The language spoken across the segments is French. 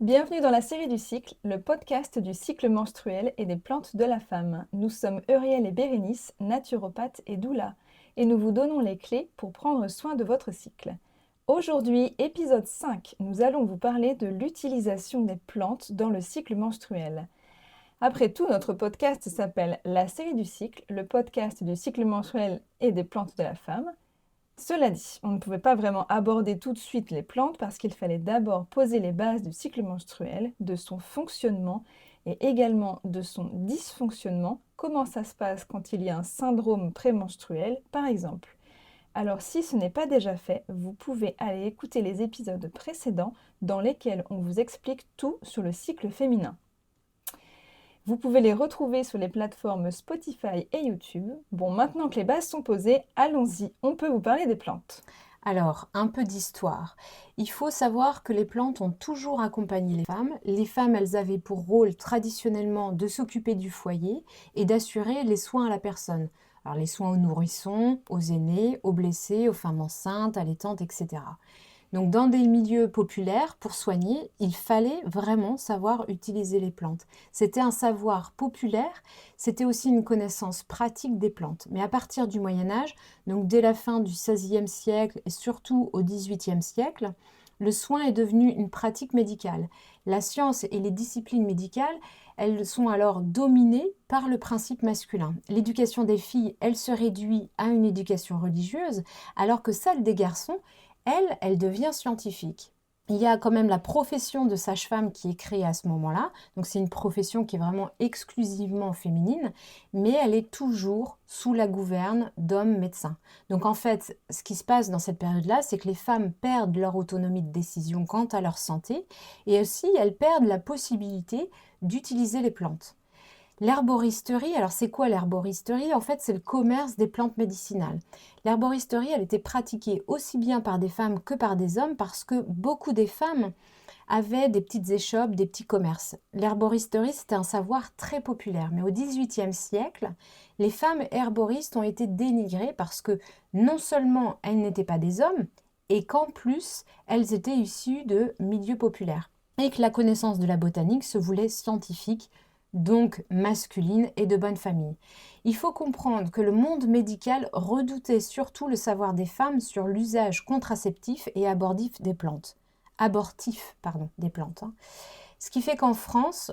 Bienvenue dans la série du cycle, le podcast du cycle menstruel et des plantes de la femme. Nous sommes Euriel et Bérénice, naturopathes et doula, et nous vous donnons les clés pour prendre soin de votre cycle. Aujourd'hui, épisode 5, nous allons vous parler de l'utilisation des plantes dans le cycle menstruel. Après tout, notre podcast s'appelle La série du cycle, le podcast du cycle menstruel et des plantes de la femme. Cela dit, on ne pouvait pas vraiment aborder tout de suite les plantes parce qu'il fallait d'abord poser les bases du cycle menstruel, de son fonctionnement et également de son dysfonctionnement, comment ça se passe quand il y a un syndrome prémenstruel par exemple. Alors si ce n'est pas déjà fait, vous pouvez aller écouter les épisodes précédents dans lesquels on vous explique tout sur le cycle féminin. Vous pouvez les retrouver sur les plateformes Spotify et YouTube. Bon, maintenant que les bases sont posées, allons-y, on peut vous parler des plantes. Alors, un peu d'histoire. Il faut savoir que les plantes ont toujours accompagné les femmes. Les femmes, elles avaient pour rôle traditionnellement de s'occuper du foyer et d'assurer les soins à la personne. Alors, les soins aux nourrissons, aux aînés, aux blessés, aux femmes enceintes, allaitantes, etc. Donc, dans des milieux populaires, pour soigner, il fallait vraiment savoir utiliser les plantes. C'était un savoir populaire, c'était aussi une connaissance pratique des plantes. Mais à partir du Moyen Âge, donc dès la fin du XVIe siècle et surtout au XVIIIe siècle, le soin est devenu une pratique médicale. La science et les disciplines médicales, elles sont alors dominées par le principe masculin. L'éducation des filles, elle se réduit à une éducation religieuse, alors que celle des garçons, elle devient scientifique. Il y a quand même la profession de sage-femme qui est créée à ce moment-là. Donc c'est une profession qui est vraiment exclusivement féminine, mais elle est toujours sous la gouverne d'hommes médecins. Donc en fait, ce qui se passe dans cette période-là, c'est que les femmes perdent leur autonomie de décision quant à leur santé et aussi elles perdent la possibilité d'utiliser les plantes. L'herboristerie, alors c'est quoi l'herboristerie? En fait, c'est le commerce des plantes médicinales. L'herboristerie, elle était pratiquée aussi bien par des femmes que par des hommes parce que beaucoup des femmes avaient des petites échoppes, des petits commerces. L'herboristerie, c'était un savoir très populaire. Mais au XVIIIe siècle, les femmes herboristes ont été dénigrées parce que non seulement elles n'étaient pas des hommes, et qu'en plus, elles étaient issues de milieux populaires. Et que la connaissance de la botanique se voulait scientifique, donc masculine et de bonne famille. Il faut comprendre que le monde médical redoutait surtout le savoir des femmes sur l'usage contraceptif et abortif des plantes. Des plantes. Ce qui fait qu'en France,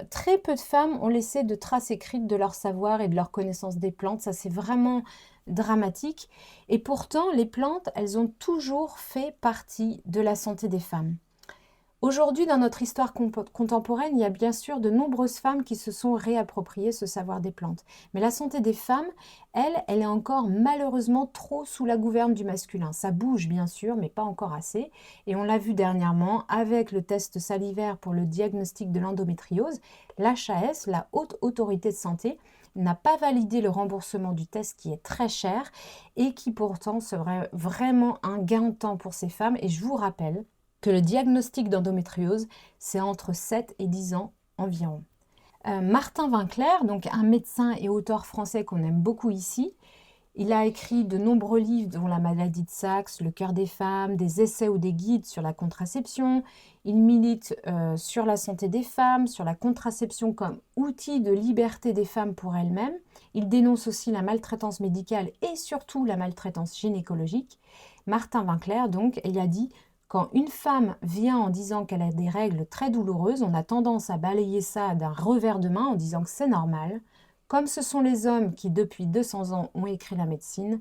très peu de femmes ont laissé de traces écrites de leur savoir et de leur connaissance des plantes. Ça, c'est vraiment dramatique. Et pourtant, les plantes, elles ont toujours fait partie de la santé des femmes. Aujourd'hui, dans notre histoire contemporaine, il y a bien sûr de nombreuses femmes qui se sont réappropriées ce savoir des plantes. Mais la santé des femmes, elle est encore malheureusement trop sous la gouverne du masculin. Ça bouge bien sûr, mais pas encore assez. Et on l'a vu dernièrement avec le test salivaire pour le diagnostic de l'endométriose. L'HAS, la Haute Autorité de Santé, n'a pas validé le remboursement du test qui est très cher et qui pourtant serait vraiment un gain de temps pour ces femmes. Et je vous rappelle que le diagnostic d'endométriose, c'est entre 7 et 10 ans environ. Martin Winkler, donc un médecin et auteur français qu'on aime beaucoup ici, il a écrit de nombreux livres dont La maladie de Saxe, Le cœur des femmes, des essais ou des guides sur la contraception. Il milite sur la santé des femmes, sur la contraception comme outil de liberté des femmes pour elles-mêmes. Il dénonce aussi la maltraitance médicale et surtout la maltraitance gynécologique. Martin Winkler, donc, il a dit: quand une femme vient en disant qu'elle a des règles très douloureuses, on a tendance à balayer ça d'un revers de main en disant que c'est normal. Comme ce sont les hommes qui, depuis 200 ans, ont écrit la médecine,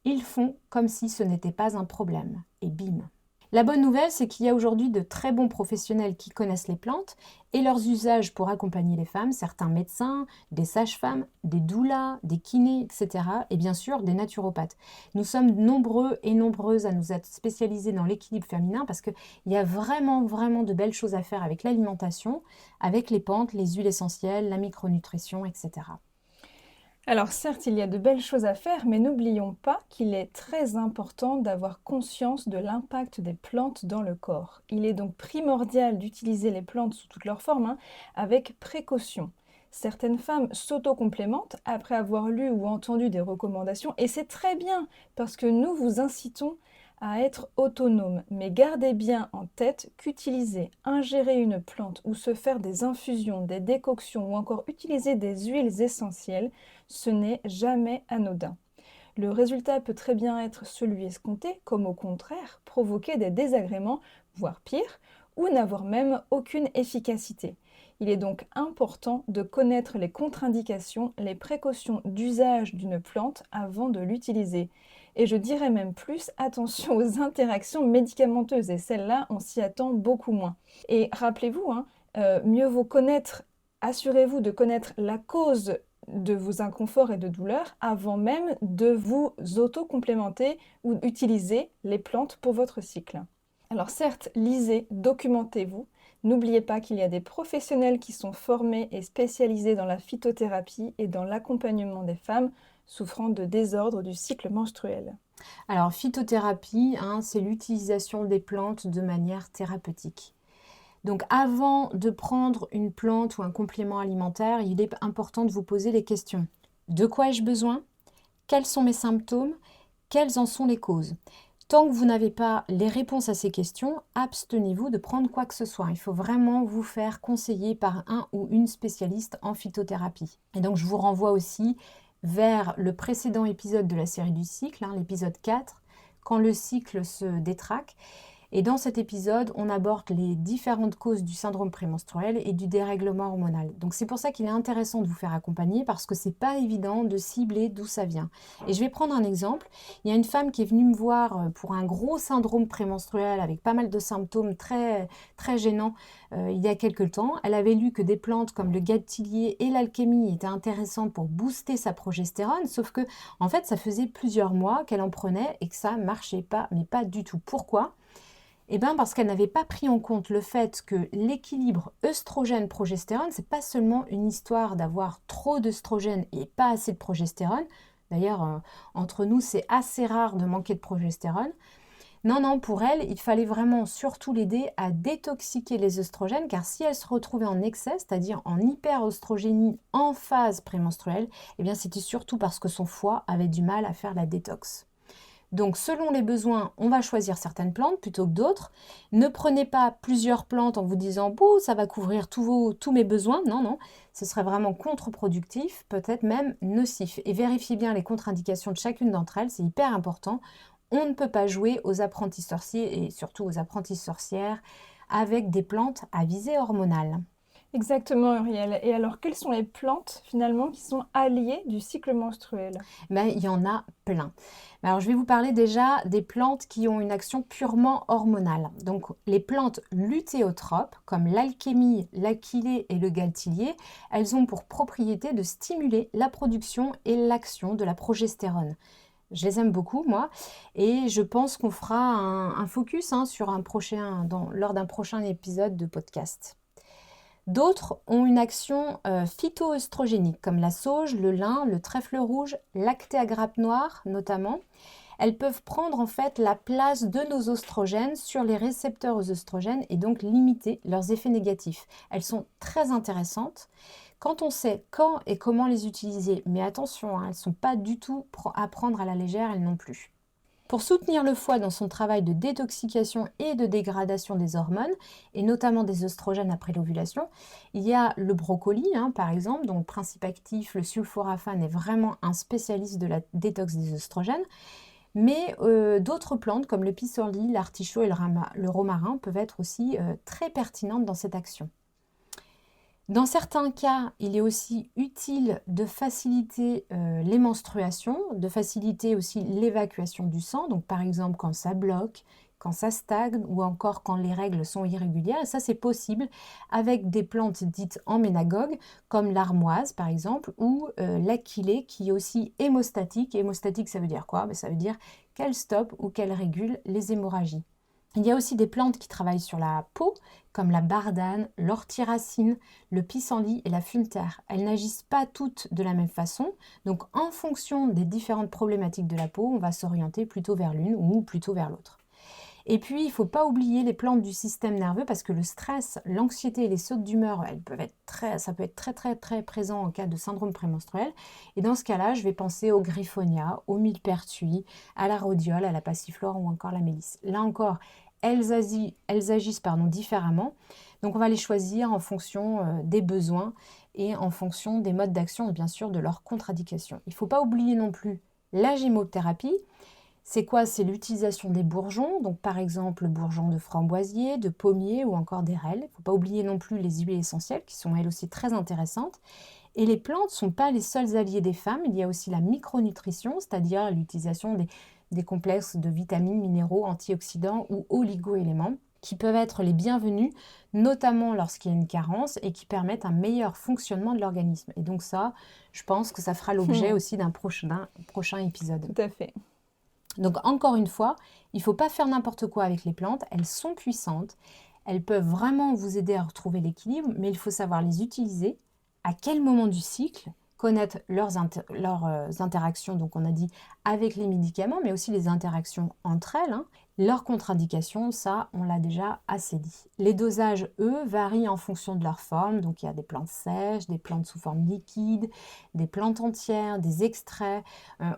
ils font comme si ce n'était pas un problème. Et bim. La bonne nouvelle, c'est qu'il y a aujourd'hui de très bons professionnels qui connaissent les plantes et leurs usages pour accompagner les femmes, certains médecins, des sages-femmes, des doulas, des kinés, etc. et bien sûr des naturopathes. Nous sommes nombreux et nombreuses à nous être spécialisés dans l'équilibre féminin parce qu'il y a vraiment, vraiment de belles choses à faire avec l'alimentation, avec les plantes, les huiles essentielles, la micronutrition, etc. Alors certes, il y a de belles choses à faire, mais n'oublions pas qu'il est très important d'avoir conscience de l'impact des plantes dans le corps. Il est donc primordial d'utiliser les plantes sous toutes leurs formes, avec précaution. Certaines femmes s'auto-complémentent après avoir lu ou entendu des recommandations, et c'est très bien, parce que nous vous incitons à être autonome. Mais gardez bien en tête qu'utiliser, ingérer une plante ou se faire des infusions, des décoctions ou encore utiliser des huiles essentielles, ce n'est jamais anodin. Le résultat peut très bien être celui escompté, comme au contraire provoquer des désagréments, voire pire, ou n'avoir même aucune efficacité. Il est donc important de connaître les contre-indications, les précautions d'usage d'une plante avant de l'utiliser. Et je dirais même plus, attention aux interactions médicamenteuses, et celles-là, on s'y attend beaucoup moins. Et rappelez-vous, mieux vaut connaître, assurez-vous de connaître la cause de vos inconforts et de douleurs avant même de vous auto-complémenter ou utiliser les plantes pour votre cycle. Alors certes, lisez, documentez-vous. N'oubliez pas qu'il y a des professionnels qui sont formés et spécialisés dans la phytothérapie et dans l'accompagnement des femmes souffrant de désordres du cycle menstruel. Alors, phytothérapie, c'est l'utilisation des plantes de manière thérapeutique. Donc, avant de prendre une plante ou un complément alimentaire, il est important de vous poser les questions. De quoi ai-je besoin? Quels sont mes symptômes? Quelles en sont les causes? Tant que vous n'avez pas les réponses à ces questions, abstenez-vous de prendre quoi que ce soit. Il faut vraiment vous faire conseiller par un ou une spécialiste en phytothérapie. Et donc, je vous renvoie aussi vers le précédent épisode de la série du cycle, l'épisode 4, quand le cycle se détraque. Et dans cet épisode, on aborde les différentes causes du syndrome prémenstruel et du dérèglement hormonal. Donc c'est pour ça qu'il est intéressant de vous faire accompagner parce que c'est pas évident de cibler d'où ça vient. Et je vais prendre un exemple. Il y a une femme qui est venue me voir pour un gros syndrome prémenstruel avec pas mal de symptômes très, très gênants il y a quelques temps. Elle avait lu que des plantes comme le gadetilier et l'alchémie étaient intéressantes pour booster sa progestérone, sauf que en fait ça faisait plusieurs mois qu'elle en prenait et que ça marchait pas, mais pas du tout. Pourquoi? Eh bien parce qu'elle n'avait pas pris en compte le fait que l'équilibre œstrogène-progestérone, c'est pas seulement une histoire d'avoir trop d'œstrogène et pas assez de progestérone. D'ailleurs, entre nous, c'est assez rare de manquer de progestérone. Non, pour elle, il fallait vraiment surtout l'aider à détoxiquer les œstrogènes, car si elle se retrouvait en excès, c'est-à-dire en hyperœstrogénie en phase prémenstruelle, eh bien c'était surtout parce que son foie avait du mal à faire la détox. Donc, selon les besoins, on va choisir certaines plantes plutôt que d'autres. Ne prenez pas plusieurs plantes en vous disant « Bouh, ça va couvrir tous mes besoins ». Non, ce serait vraiment contre-productif, peut-être même nocif. Et vérifiez bien les contre-indications de chacune d'entre elles, c'est hyper important. On ne peut pas jouer aux apprentis sorciers et surtout aux apprentis sorcières avec des plantes à visée hormonale. Exactement, Uriel. Et alors, quelles sont les plantes finalement qui sont alliées du cycle menstruel? Il y en a plein. Alors, je vais vous parler déjà des plantes qui ont une action purement hormonale. Donc, les plantes lutéotropes, comme l'alchémie, l'achillée et le galtilier, elles ont pour propriété de stimuler la production et l'action de la progestérone. Je les aime beaucoup, moi, et je pense qu'on fera un focus lors d'un prochain épisode de podcast. D'autres ont une action phytoœstrogénique, comme la sauge, le lin, le trèfle rouge, l'acté à grappe noire notamment. Elles peuvent prendre en fait la place de nos oestrogènes sur les récepteurs aux oestrogènes et donc limiter leurs effets négatifs. Elles sont très intéressantes quand on sait quand et comment les utiliser. Mais attention, elles ne sont pas du tout à prendre à la légère, elles non plus. Pour soutenir le foie dans son travail de détoxication et de dégradation des hormones, et notamment des oestrogènes après l'ovulation, il y a le brocoli, par exemple, dont le principe actif, le sulforaphane, est vraiment un spécialiste de la détox des oestrogènes. Mais d'autres plantes comme le pissenlit, l'artichaut et le romarin peuvent être aussi très pertinentes dans cette action. Dans certains cas, il est aussi utile de faciliter les menstruations, de faciliter aussi l'évacuation du sang, donc par exemple quand ça bloque, quand ça stagne ou encore quand les règles sont irrégulières. Et ça, c'est possible avec des plantes dites emménagogues comme l'armoise par exemple ou l'achillée qui est aussi hémostatique. Hémostatique, ça veut dire quoi? Ça veut dire qu'elle stoppe ou qu'elle régule les hémorragies. Il y a aussi des plantes qui travaillent sur la peau, comme la bardane, l'orthyracine, le pissenlit et la fumetaire. Elles n'agissent pas toutes de la même façon, donc en fonction des différentes problématiques de la peau, on va s'orienter plutôt vers l'une ou plutôt vers l'autre. Et puis, il ne faut pas oublier les plantes du système nerveux parce que le stress, l'anxiété et les sautes d'humeur, ça peut être très, très, très présent en cas de syndrome prémenstruel. Et dans ce cas-là, je vais penser au griffonia, au millepertuis, à la rhodiole, à la passiflore ou encore la mélisse. Là encore, elles agissent différemment. Donc, on va les choisir en fonction des besoins et en fonction des modes d'action, bien sûr, de leur contre-indication. Il ne faut pas oublier non plus la gémothérapie. C'est quoi? C'est l'utilisation des bourgeons, donc par exemple le bourgeon de framboisier, de pommier ou encore d'érel. Il ne faut pas oublier non plus les huiles essentielles qui sont elles aussi très intéressantes. Et les plantes ne sont pas les seuls alliés des femmes, il y a aussi la micronutrition, c'est-à-dire l'utilisation des complexes de vitamines, minéraux, antioxydants ou oligo-éléments qui peuvent être les bienvenus, notamment lorsqu'il y a une carence et qui permettent un meilleur fonctionnement de l'organisme. Et donc ça, je pense que ça fera l'objet aussi d'un prochain épisode. Tout à fait. Donc encore une fois, il ne faut pas faire n'importe quoi avec les plantes, elles sont puissantes, elles peuvent vraiment vous aider à retrouver l'équilibre, mais il faut savoir les utiliser, à quel moment du cycle, connaître leurs interactions, donc on a dit avec les médicaments, mais aussi les interactions entre elles, leurs contre-indications, ça on l'a déjà assez dit. Les dosages, eux, varient en fonction de leur forme, donc il y a des plantes sèches, des plantes sous forme liquide, des plantes entières, des extraits,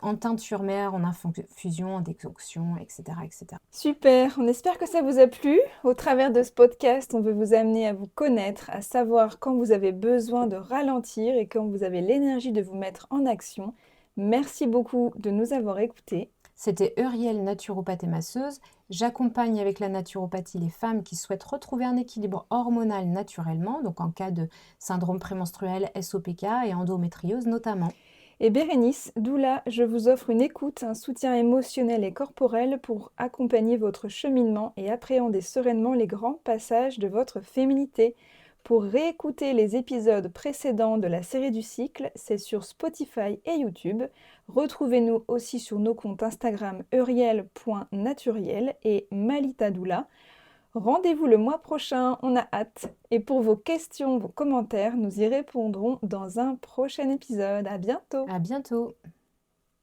en teinture mère, en infusion, en décoction, etc., etc. Super, on espère que ça vous a plu. Au travers de ce podcast, on veut vous amener à vous connaître, à savoir quand vous avez besoin de ralentir et quand vous avez l'énergie de vous mettre en action. Merci beaucoup de nous avoir écoutés. C'était Euriel, naturopathe et masseuse. J'accompagne avec la naturopathie les femmes qui souhaitent retrouver un équilibre hormonal naturellement, donc en cas de syndrome prémenstruel, SOPK et endométriose notamment. Et Bérénice, doula, je vous offre une écoute, un soutien émotionnel et corporel pour accompagner votre cheminement et appréhender sereinement les grands passages de votre féminité. Pour réécouter les épisodes précédents de la série du cycle, c'est sur Spotify et YouTube. Retrouvez-nous aussi sur nos comptes Instagram euriel.naturiel et Malita Doula. Rendez-vous le mois prochain, on a hâte. Et pour vos questions, vos commentaires, nous y répondrons dans un prochain épisode. À bientôt! À bientôt!